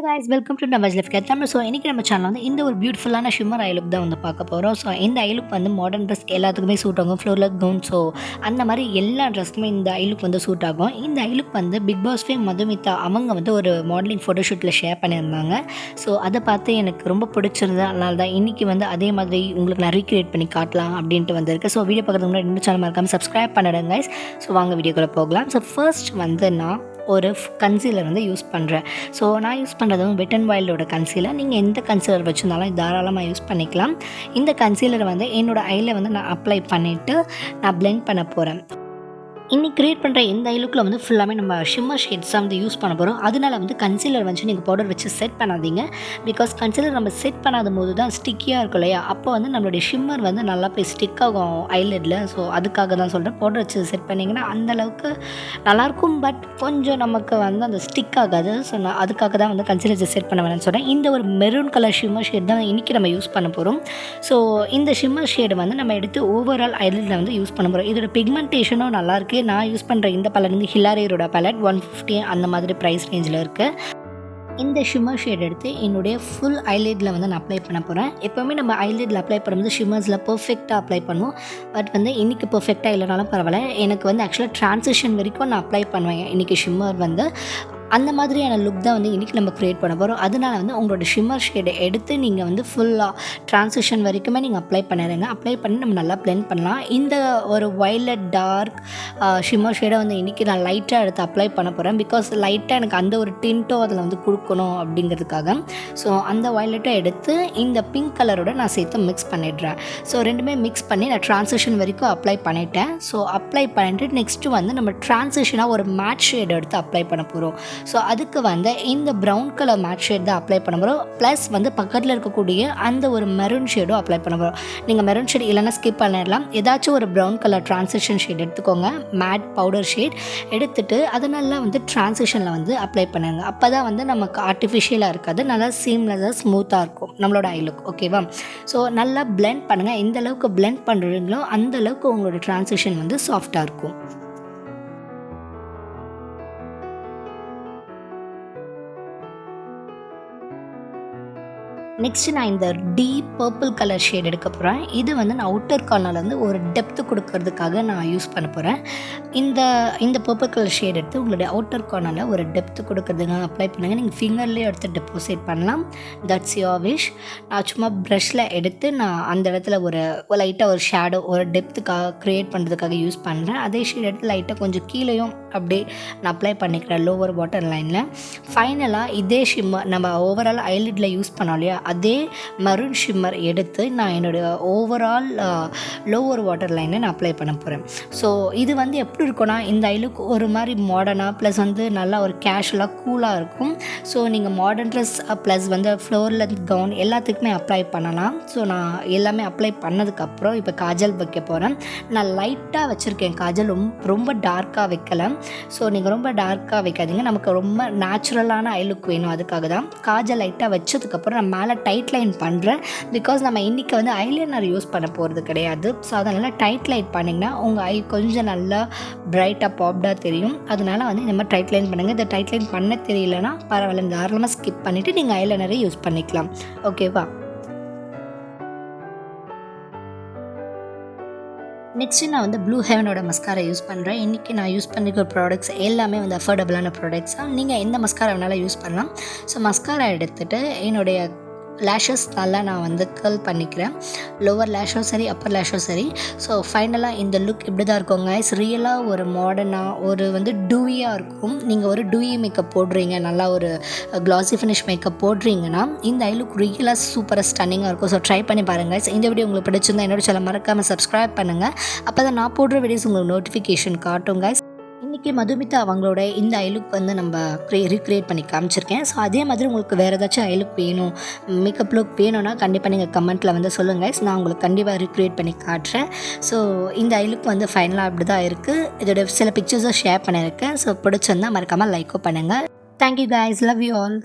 guys, welcome to navajlifecaretamil. So இன்றைக்கி நம்ம channel வந்து இந்த ஒரு பியூட்டிஃபுல்லான ஷிம்மர் ஐ லுக் தான் வந்து பார்க்க போகிறோம். ஸோ இந்த ஐ லுக் வந்து மாடர்ன் ட்ரெஸ்க்கு எல்லாத்துக்குமே சூட் ஆகும். ஃப்ளோர்லெக் கவுன் ஸோ அந்த மாதிரி எல்லா ட்ரெஸ்க்குமே இந்த ஐ லுக் வந்து சூட் ஆகும். இந்த ஐ லுக் வந்து பிக் பாஸ் ஃபேம் மதுமிதா அவங்க வந்து ஒரு மாடலிங் ஃபோட்டோஷூட்டில் ஷேர் பண்ணியிருந்தாங்க. ஸோ அதை பார்த்து எனக்கு ரொம்ப பிடிச்சிருந்தது. அதனால தான் இன்றைக்கி வந்து அதே மாதிரி உங்களுக்கு நான் ரீக்ரியேட் பண்ணி காட்டலாம் அப்படின்ட்டு வந்திருக்கு. ஸோ வீடியோ பார்க்குறதுக்கு முன்னாடி இன்னும் சேனல் மறக்காமல் சப்ஸ்கிரைப் பண்ணிடுங்க guys. ஸோ வாங்க வீடியோக்குள்ளே போகலாம். ஸோ ஃபர்ஸ்ட் வந்து நான் ஒரு கன்சீலர் வந்து யூஸ் பண்ணுறேன். ஸோ நான் யூஸ் பண்ணுறது வெட் அண்ட் வைல்டோட கன்சீலர். நீங்கள் எந்த கன்சீலர் வச்சுருந்தாலும் தாராளமாக யூஸ் பண்ணிக்கலாம். இந்த கன்சீலரை வந்து என்னோடய ஐயில் வந்து நான் அப்ளை பண்ணிவிட்டு நான் பிளெண்ட் பண்ண போகிறேன். இன்றைக்கி க்ரியேட் பண்ணுற இந்த ஐ லுக்கில் வந்து ஃபுல்லாமே நம்ம ஷிம்மர் ஷேட்ஸ் தான் வந்து யூஸ் பண்ண போகிறோம். அதனால் வந்து கன்சீலர் வந்து நீங்கள் பவுடர் வச்சு செட் பண்ணாதீங்க. பிகாஸ் கன்சீலர் நம்ம செட் பண்ணாத போது தான் ஸ்டிக்கியாக இருக்கும் இல்லையா, அப்போ வந்து நம்மளுடைய ஷிம்மர் வந்து நல்லா போய் ஸ்டிக் ஆகும் ஐலிட்டில். ஸோ அதுக்காக தான் சொல்கிறேன், பவுடர் வச்சு செட் பண்ணிங்கன்னா அந்தளவுக்கு நல்லாயிருக்கும். பட் கொஞ்சம் நமக்கு வந்து அந்த ஸ்டிக் ஆகாது. ஸோ நான் அதுக்காக தான் வந்து கன்சீலர் வச்சு செட் பண்ண வேணும்னு சொல்கிறேன். இந்த ஒரு மெரூன் கலர் ஷிம்மர் ஷேட் தான் இன்றைக்கி நம்ம யூஸ் பண்ண போகிறோம். ஸோ இந்த ஷிம்மர் ஷேடு வந்து நம்ம எடுத்து ஓவரால் ஐலிட்டில் வந்து யூஸ் பண்ண போகிறோம். இதோட பிக்மெண்டேஷனும் நல்லாயிருக்கு. நான் யூஸ் பண்ணுற இந்த பேலட் வந்து ஹிலாரியோட பேலட் 150 அந்த மாதிரி ப்ரைஸ் ரேஞ்சில் இருக்குது. இந்த ஷிம்மர் ஷேட் எடுத்து என்னுடைய ஃபுல் ஐலிட்டில் வந்து நான் அப்ளை பண்ண போகிறேன். எப்போவுமே நம்ம ஐலிட்டில் அப்ளை பண்ணும்போது ஷிம்மர்ஸில் பர்ஃபெக்டாக அப்ளை பண்ணுவோம். பட் வந்து இன்றைக்கி பர்ஃபெக்டாக இல்லைனாலும் பரவாயில்ல, எனக்கு வந்து ஆக்சுவலாக ட்ரான்சிஷன் வரைக்கும் நான் அப்ளை பண்ணுவேன். இன்றைக்கி ஷிம்மர் வந்து அந்த மாதிரியான லுக் தான் வந்து இன்றைக்கி நம்ம க்ரியேட் பண்ண போகிறோம். அதனால் வந்து உங்களோட ஷிம்மர் ஷேடை எடுத்து நீங்கள் வந்து ஃபுல்லாக ட்ரான்சிஷன் வரைக்குமே நீங்கள் அப்ளை பண்ணிடுங்க. அப்ளை பண்ணி நம்ம நல்லா பிளெண்ட் பண்ணலாம். இந்த ஒரு வயலட் டார்க் ஷிம்மர் ஷேடை வந்து இன்றைக்கி நான் லைட்டாக எடுத்து அப்ளை பண்ண போகிறேன். பிகாஸ் லைட்டாக எனக்கு அந்த ஒரு டின்ட்டோ அதில் வந்து கொடுக்கணும் அப்படிங்கிறதுக்காக. ஸோ அந்த வயலட்டை எடுத்து இந்த பிங்க் கலரோட நான் சேர்த்து மிக்ஸ் பண்ணிடுறேன். ஸோ ரெண்டுமே மிக்ஸ் பண்ணி நான் ட்ரான்சிஷன் வரைக்கும் அப்ளை பண்ணிட்டேன். ஸோ அப்ளை பண்ணிட்டு நெக்ஸ்ட்டு வந்து நம்ம ட்ரான்சிஷனாக ஒரு மேட் ஷேட் எடுத்து அப்ளை பண்ண போகிறோம். ஸோ அதுக்கு வந்து இந்த ப்ரௌன் கலர் மேட் ஷேட் தான் அப்ளை பண்ண போகிறோம். ப்ளஸ் வந்து பக்கத்தில் இருக்கக்கூடிய அந்த ஒரு மெரூன் ஷேடும் அப்ளை பண்ண போகிறோம். நீங்கள் மெரூன் ஷேட் இல்லைன்னா ஸ்கிப் பண்ணிடலாம். ஏதாச்சும் ஒரு ப்ரௌன் கலர் ட்ரான்சிஷன் ஷேட் எடுத்துக்கோங்க. மேட் பவுடர் ஷேட் எடுத்துகிட்டு அதை நல்லா வந்து ட்ரான்சிஷனில் வந்து அப்ளை பண்ணுங்க. அப்போ தான் வந்து நமக்கு ஆர்டிஃபிஷியலாக இருக்காது, நல்லா சீம்லெஸ்ஸாக ஸ்மூத்தாக இருக்கும் நம்மளோட ஐ லுக். ஓகேவா? ஸோ நல்லா பிளெண்ட் பண்ணுங்கள். எந்த அளவுக்கு பிளெண்ட் பண்ணுறீங்களோ அந்தளவுக்கு உங்களோட ட்ரான்சிஷன் வந்து சாஃப்டாக இருக்கும். நெக்ஸ்ட்டு நான் இந்த டீப் பர்பிள் கலர் ஷேட் எடுக்க போகிறேன். இது வந்து நான் அவுட்டர் கார்னர்லேருந்து ஒரு டெப்த்து கொடுக்கறதுக்காக நான் யூஸ் பண்ண போகிறேன். இந்த பர்பிள் கலர் ஷேட் எடுத்து உங்களுடைய அவுட்டர் கார்னரில் ஒரு டெப்த்து கொடுக்கறதுக்காக அப்ளை பண்ணுங்கள். நீங்கள் ஃபிங்கர்லேயே எடுத்து டெபாசிட் பண்ணலாம். That's your wish. நான் சும்மா ப்ரஷில் எடுத்து நான் அந்த இடத்துல ஒரு லைட்டாக ஒரு ஷேடோ ஒரு டெப்த்துக்காக க்ரியேட் பண்ணுறதுக்காக யூஸ் பண்ணுறேன். அதே ஷேட் எடுத்து லைட்டாக கொஞ்சம் கீழேயும் அப்படியே நான் அப்ளை பண்ணிக்கிறேன் லோவர் வாட்டர் லைனில். ஃபைனலாக இதே ஷிம்மர் நம்ம ஓவரால் ஐலிட்டில் யூஸ் பண்ணோம் இல்லையா, அதே மரூன் ஷிம்மர் எடுத்து நான் என்னுடைய ஓவரால் லோவர் வாட்டர் லைனில் நான் அப்ளை பண்ண போகிறேன். ஸோ இது வந்து எப்படி இருக்கும்னா, இந்த ஐ லுக் ஒரு மாதிரி மாடர்னாக ப்ளஸ் வந்து நல்லா ஒரு கேஷுவலாக கூலாக இருக்கும். ஸோ நீங்கள் மாடர்ன் ட்ரெஸ் ப்ளஸ் வந்து ஃப்ளோரில் கவுன் எல்லாத்துக்குமே அப்ளை பண்ணலாம். ஸோ நான் எல்லாமே அப்ளை பண்ணதுக்கப்புறம் இப்போ காஜல் வைக்க போகிறேன். நான் லைட்டாக வச்சுருக்கேன் காஜல், ரொம்ப டார்க்காக வைக்கலை. ஸோ நீங்கள் ரொம்ப டார்க்காக வைக்காதீங்க, நமக்கு ரொம்ப நேச்சுரலான ஐ லுக் வேணும். அதுக்காக தான் காஜல் லைட்டாக வச்சதுக்கப்புறம் நான் மேலே டைட் லைன் பண்ணுறேன். பிகாஸ் நம்ம இன்றைக்கி வந்து ஐலைனர் யூஸ் பண்ண போகிறது கிடையாது. ஸோ அதனால் டைட் லைன் பண்ணிங்கன்னா உங்கள் ஐ கொஞ்சம் நல்லா பிரைட்டாக பாப்டாக தெரியும். அதனால் வந்து இந்த மாதிரி டைட் லைன் பண்ணுங்கள். இதை டைட் லைன் பண்ண தெரியலனா பரவாயில்ல, தாராளமாக ஸ்கிப் பண்ணிவிட்டு நீங்கள் ஐலைனரை யூஸ் பண்ணிக்கலாம். ஓகேவா? நெக்ஸ்ட்டு நான் வந்து ப்ளூ ஹெவனோட மஸ்காரா யூஸ் பண்ணுறேன். இன்றைக்கி நான் யூஸ் பண்ணிக்கிற ப்ராடக்ட்ஸ் எல்லாமே வந்து அஃபோர்டபுளான ப்ராடக்ட்ஸாக. நீங்கள் எந்த மஸ்காரா வேணாலும் யூஸ் பண்ணலாம். ஸோ மஸ்காரா எடுத்துகிட்டு என்னுடைய லேஷஸ் நல்லா நான் வந்து கர்ல் பண்ணிக்கிறேன். லோவர் லேஷும் சரி அப்பர் லேஷும் சரி. ஸோ ஃபைனலாக இந்த லுக் இப்படி தான் இருக்கும் கைஸ். ரியலாக ஒரு மாடர்னாக ஒரு வந்து டூவியாக இருக்கும். நீங்கள் ஒரு டூயி மேக்கப் போடுறீங்க, நல்லா ஒரு க்ளாஸி ஃபினிஷ் மேக்கப் போடுறீங்கன்னா இந்த ஐ லுக் ரியலாக சூப்பராக ஸ்டன்னிங்காக இருக்கும். ஸோ ட்ரை பண்ணி பாருங்கள் கைஸ். இந்த வீடியோ உங்களுக்கு பிடிச்சிருந்தா என்னோட சேனல் மறக்காமல் சப்ஸ்கிரைப் பண்ணுங்கள். அப்போ தான் நான் போடுற வீடியோஸ் உங்களுக்கு நோட்டிஃபிகேஷன் காட்டும் கைஸ். இன்றைக்கி மதுமிதா அவங்களோட இந்த ஐ லுக் வந்து நம்ம ரீக்ரியேட் பண்ணி காமிச்சிருக்கேன். ஸோ அதே மாதிரி உங்களுக்கு வேறு ஏதாச்சும் ஐ லுக் வேணும், மேக்கப் லுக் வேணும்னா கண்டிப்பாக நீங்கள் கமெண்ட்டில் வந்து சொல்லுங்கள். நான் உங்களுக்கு கண்டிப்பாக ரீக்ரியேட் பண்ணி காட்டுறேன். ஸோ இந்த ஐ லுக் வந்து ஃபைனலாக அப்படி தான் இருக்குது. இதோட சில பிக்சர்ஸும் ஷேர் பண்ணியிருக்கேன். ஸோ பிடிச்சிருந்தால் மறக்காமல் லைக்கோ பண்ணுங்கள். Thank you guys, love you all.